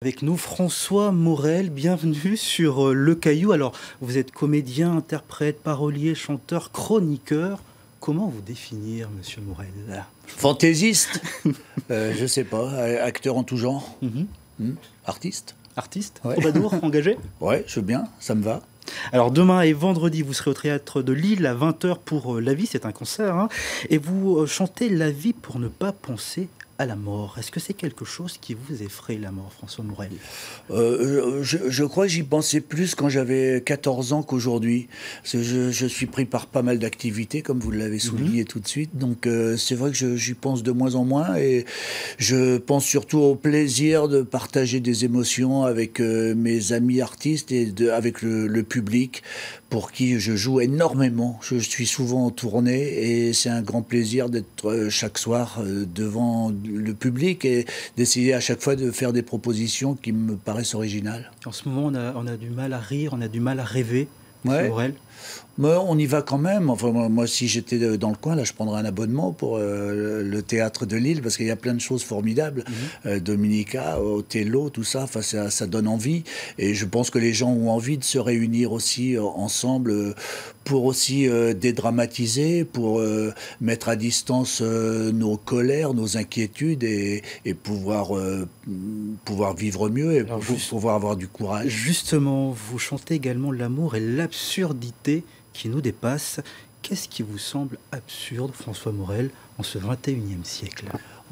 Avec nous, François Morel, bienvenue sur Le Caillou. Alors, vous êtes comédien, interprète, parolier, chanteur, chroniqueur. Comment vous définir, monsieur Morel? Fantaisiste, je sais pas, acteur en tout genre, artiste. Artiste, Ouais. troubadour, engagé? Ouais, je veux bien, ça me va. Alors, demain et vendredi, vous serez au Théâtre de Lille à 20 h pour La Vie, c'est un concert, hein, et vous chantez La vie pour ne pas penser à la mort. Est-ce que c'est quelque chose qui vous effraie, la mort, François Morel? Je crois que j'y pensais plus quand j'avais 14 ans qu'aujourd'hui. Parce que je suis pris par pas mal d'activités, comme vous l'avez souligné tout de suite. Donc c'est vrai que j'y pense de moins en moins. Et je pense surtout au plaisir de partager des émotions avec mes amis artistes et avec le public, pour qui je joue énormément. Je suis souvent en tournée et c'est un grand plaisir d'être chaque soir devant le public et d'essayer à chaque fois de faire des propositions qui me paraissent originales. En ce moment, on a du mal à rire, on a du mal à rêver, monsieur Ouais. Morel. Mais on y va quand même. Enfin, moi, si j'étais dans le coin, là, je prendrais un abonnement pour le théâtre de Lille, parce qu'il y a plein de choses formidables. Dominica, Othello, tout ça, enfin, ça donne envie. Et je pense que les gens ont envie de se réunir aussi ensemble pour aussi dédramatiser, pour mettre à distance nos colères, nos inquiétudes et pouvoir vivre mieux et Alors, pouvoir avoir du courage. Justement, vous chantez également l'amour et l'absurdité qui nous dépasse. Qu'est-ce qui vous semble absurde, François Morel, en ce 21e siècle?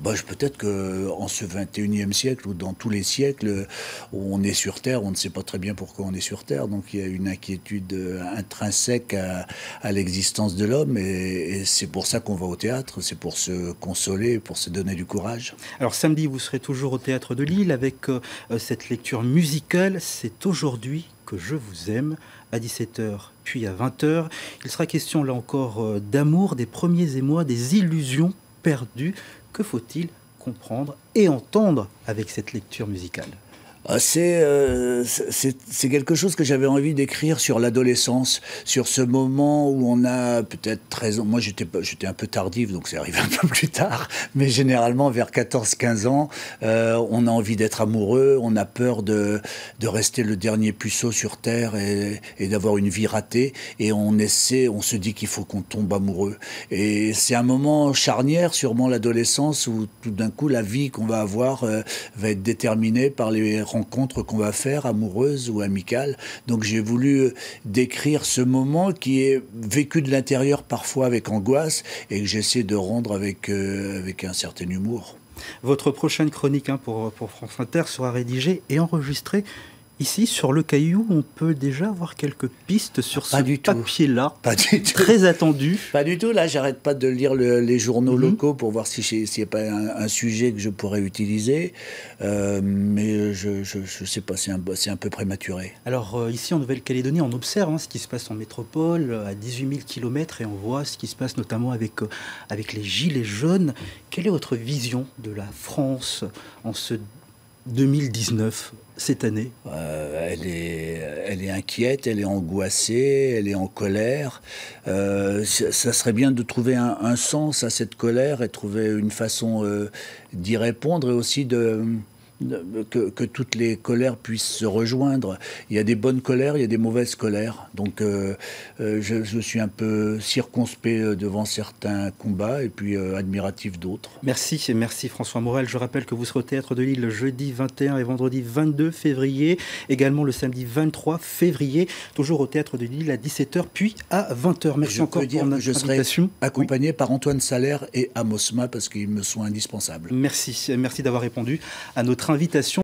Peut-être qu'en ce 21e siècle, ou dans tous les siècles, où on est sur Terre, on ne sait pas très bien pourquoi on est sur Terre. Donc il y a une inquiétude intrinsèque à l'existence de l'homme. Et c'est pour ça qu'on va au théâtre, c'est pour se consoler, pour se donner du courage. Alors samedi, vous serez toujours au Théâtre de Lille avec cette lecture musicale. C'est aujourd'hui que je vous aime, à 17 h puis à 20 h. Il sera question là encore d'amour, des premiers émois, des illusions perdues. Que faut-il comprendre et entendre avec cette lecture musicale? C'est quelque chose que j'avais envie d'écrire sur l'adolescence, sur ce moment où on a peut-être 13 ans. Moi, j'étais un peu tardif, donc c'est arrivé un peu plus tard. Mais généralement, vers 14-15 ans, on a envie d'être amoureux, on a peur de rester le dernier puceau sur Terre et d'avoir une vie ratée. Et on se dit qu'il faut qu'on tombe amoureux. Et c'est un moment charnière, sûrement l'adolescence, où tout d'un coup, la vie qu'on va avoir va être déterminée par les rencontres qu'on va faire, amoureuses ou amicales. Donc j'ai voulu décrire ce moment qui est vécu de l'intérieur parfois avec angoisse et que j'essaie de rendre avec un certain humour. Votre prochaine chronique pour France Inter sera rédigée et enregistrée ici sur Le Caillou. On peut déjà avoir quelques pistes sur ce papier-là, très attendu. Pas du tout, là j'arrête pas de lire les journaux locaux pour voir s'il n'y a pas un sujet que je pourrais utiliser, mais je sais pas, c'est un peu prématuré. Alors ici en Nouvelle-Calédonie, on observe ce qui se passe en métropole, à 18 000 km, et on voit ce qui se passe notamment avec les gilets jaunes. Quelle est votre vision de la France en ce 2019, cette année? Elle est inquiète, elle est angoissée, elle est en colère. Ça serait bien de trouver un sens à cette colère et trouver une façon d'y répondre, et aussi que toutes les colères puissent se rejoindre. Il y a des bonnes colères, il y a des mauvaises colères. Donc je suis un peu circonspect devant certains combats et puis admiratif d'autres. Merci François Morel. Je rappelle que vous serez au Théâtre de Lille le jeudi 21 et vendredi 22 février, également le samedi 23 février, toujours au Théâtre de Lille à 17 h puis à 20 h. Merci encore pour notre invitation. Je serai accompagné par Antoine Salaire et Amos Ma, parce qu'ils me sont indispensables. Merci d'avoir répondu à notre invitation.